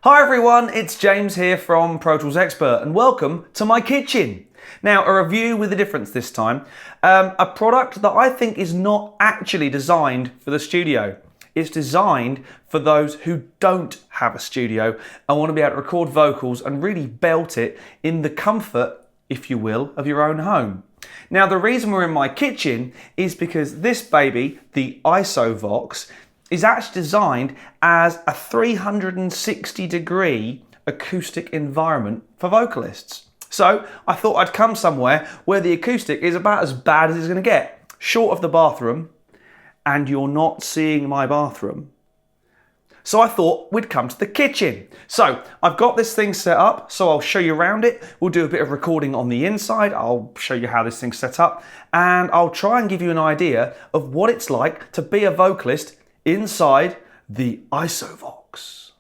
Hi everyone, it's James here from Pro Tools Expert and welcome to my kitchen. Now, a review with a difference this time. A product that I think is not actually designed for the studio. It's designed for those who don't have a studio and want to be able to record vocals and really belt it in the comfort, if you will, of your own home. Now, the reason we're in my kitchen is because this baby, the Isovox, is actually designed as a 360-degree acoustic environment for vocalists. So I thought I'd come somewhere where the acoustic is about as bad as it's going to get, short of the bathroom, and you're not seeing my bathroom. So I thought we'd come to the kitchen. So I've got this thing set up, so I'll show you around it. We'll do a bit of recording on the inside. I'll show you how this thing's set up, and I'll try and give you an idea of what it's like to be a vocalist inside the Isovox.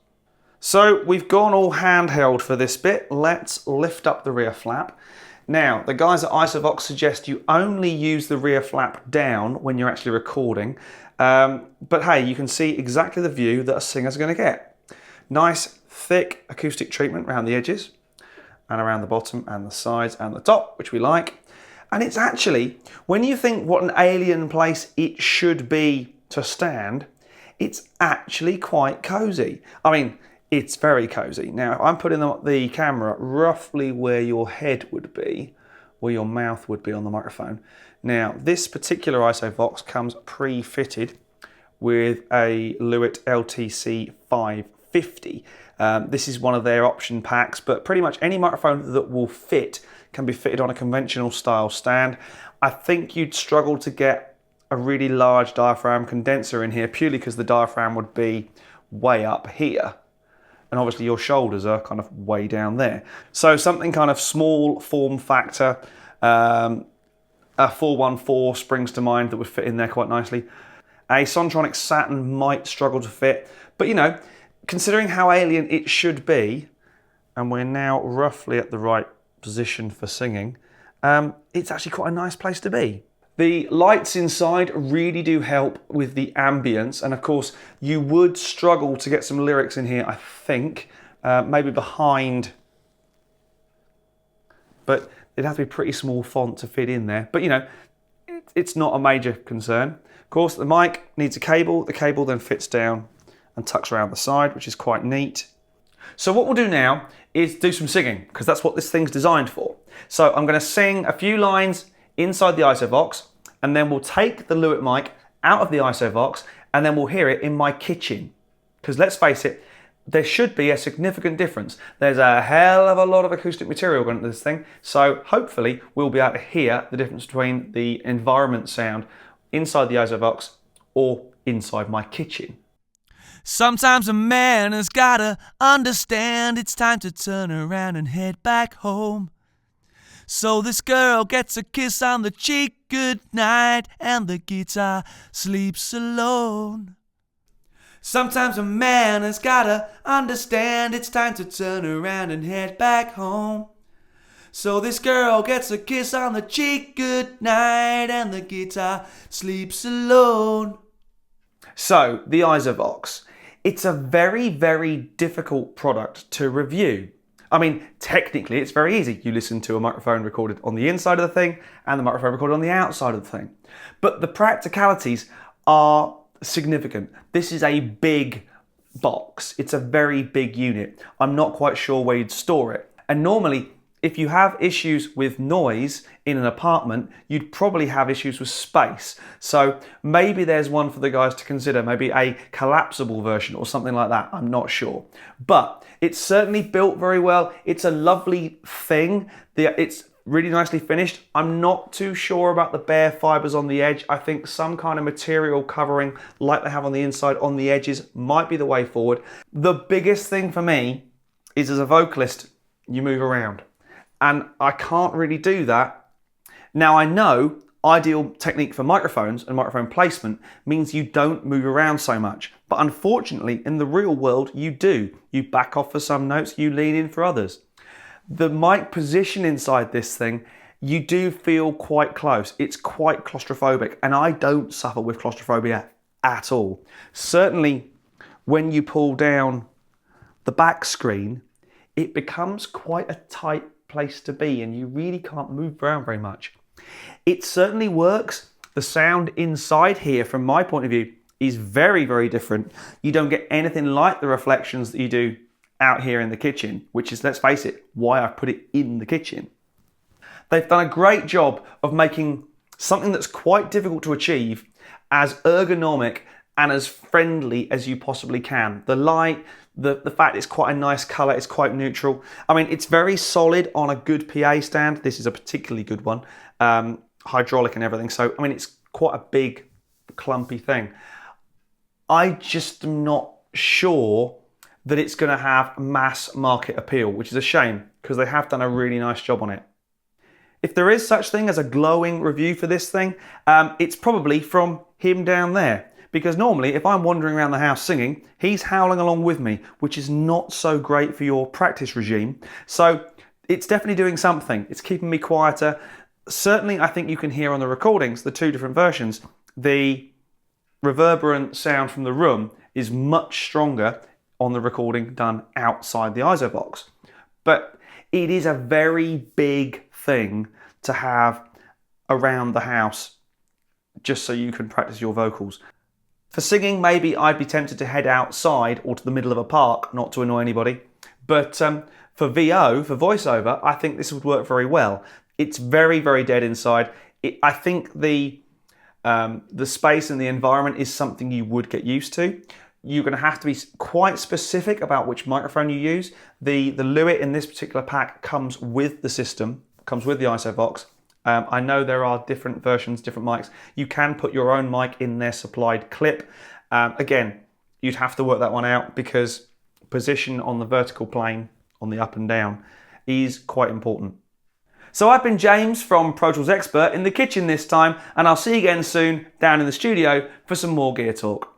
So we've gone all handheld for this bit. Let's lift up the rear flap. Now, the guys at Isovox suggest you only use the rear flap down when you're actually recording. But hey, you can see exactly the view that a singer's going to get. Nice, thick acoustic treatment around the edges and around the bottom and the sides and the top, which we like. And it's actually, when you think what an alien place it should be to stand, it's actually quite cozy. I mean, it's very cozy. Now, I'm putting the camera roughly where your head would be, where your mouth would be on the microphone. Now, this particular Isovox comes pre-fitted with a Lewitt LTC 550. This is one of their option packs, but pretty much any microphone that will fit can be fitted on a conventional style stand. I think you'd struggle to get a really large diaphragm condenser in here purely because the diaphragm would be way up here and obviously your shoulders are kind of way down there. So something kind of small form factor, a 414 springs to mind that would fit in there quite nicely. A Sontronic Saturn might struggle to fit, but you know, considering how alien it should be, and we're now roughly at the right position for singing, it's actually quite a nice place to be. The lights inside really do help with the ambience, and of course you would struggle to get some lyrics in here, I think, maybe behind, but it'd have to be pretty small font to fit in there. But you know, it's not a major concern. Of course, the mic needs a cable. The cable then fits down and tucks around the side, which is quite neat. So what we'll do now is do some singing, because that's what this thing's designed for. So I'm going to sing a few lines inside the Isovox, and then we'll take the Lewitt mic out of the Isovox, and then we'll hear it in my kitchen. Because let's face it, there should be a significant difference. There's a hell of a lot of acoustic material going into this thing, so hopefully we'll be able to hear the difference between the environment sound inside the Isovox or inside my kitchen. Sometimes a man has gotta understand it's time to turn around and head back home. So this girl gets a kiss on the cheek goodnight, and the guitar sleeps alone. Sometimes a man has gotta understand it's time to turn around and head back home. So this girl gets a kiss on the cheek goodnight, and the guitar sleeps alone. So, the Isovox. It's a very, very difficult product to review. I mean, technically it's very easy. You listen to a microphone recorded on the inside of the thing and the microphone recorded on the outside of the thing. But the practicalities are significant. This is a big box. It's a very big unit. I'm not quite sure where you'd store it. And normally, if you have issues with noise in an apartment, you'd probably have issues with space. So maybe there's one for the guys to consider, maybe a collapsible version or something like that. I'm not sure. But it's certainly built very well. It's a lovely thing. It's really nicely finished. I'm not too sure about the bare fibers on the edge. I think some kind of material covering like they have on the inside on the edges might be the way forward. The biggest thing for me is, as a vocalist, you move around. And I can't really do that. Now I know ideal technique for microphones and microphone placement means you don't move around so much. But unfortunately, in the real world, you do. You back off for some notes, you lean in for others. The mic position inside this thing you do feel quite close. It's quite claustrophobic, and I don't suffer with claustrophobia at all. Certainly when you pull down the back screen, it becomes quite a tight place to be and you really can't move around very much. It certainly works. The sound inside here, from my point of view, is very, very different. You don't get anything like the reflections that you do out here in the kitchen, which is, let's face it, why I put it in the kitchen. They've done a great job of making something that's quite difficult to achieve as ergonomic and as friendly as you possibly can. The light, the fact it's quite a nice colour, it's quite neutral. I mean, it's very solid on a good PA stand. This is a particularly good one, hydraulic and everything. So, I mean, it's quite a big, clumpy thing. I just am not sure that it's going to have mass market appeal, which is a shame because they have done a really nice job on it. If there is such thing as a glowing review for this thing, it's probably from him down there. Because normally, if I'm wandering around the house singing, he's howling along with me, which is not so great for your practice regime. So it's definitely doing something. It's keeping me quieter. Certainly, I think you can hear on the recordings, the two different versions, the reverberant sound from the room is much stronger on the recording done outside the Isovox. But it is a very big thing to have around the house just so you can practice your vocals. For singing, maybe I'd be tempted to head outside or to the middle of a park, not to annoy anybody. But for VO, for voiceover, I think this would work very well. It's very, very dead inside. I think the space and the environment is something you would get used to. You're going to have to be quite specific about which microphone you use. The Lewitt in this particular pack comes with the system, comes with the Isovox. I know there are different versions, different mics. You can put your own mic in their supplied clip. Again, you'd have to work that one out because position on the vertical plane, on the up and down, is quite important. So I've been James from Pro Tools Expert in the kitchen this time, and I'll see you again soon down in the studio for some more gear talk.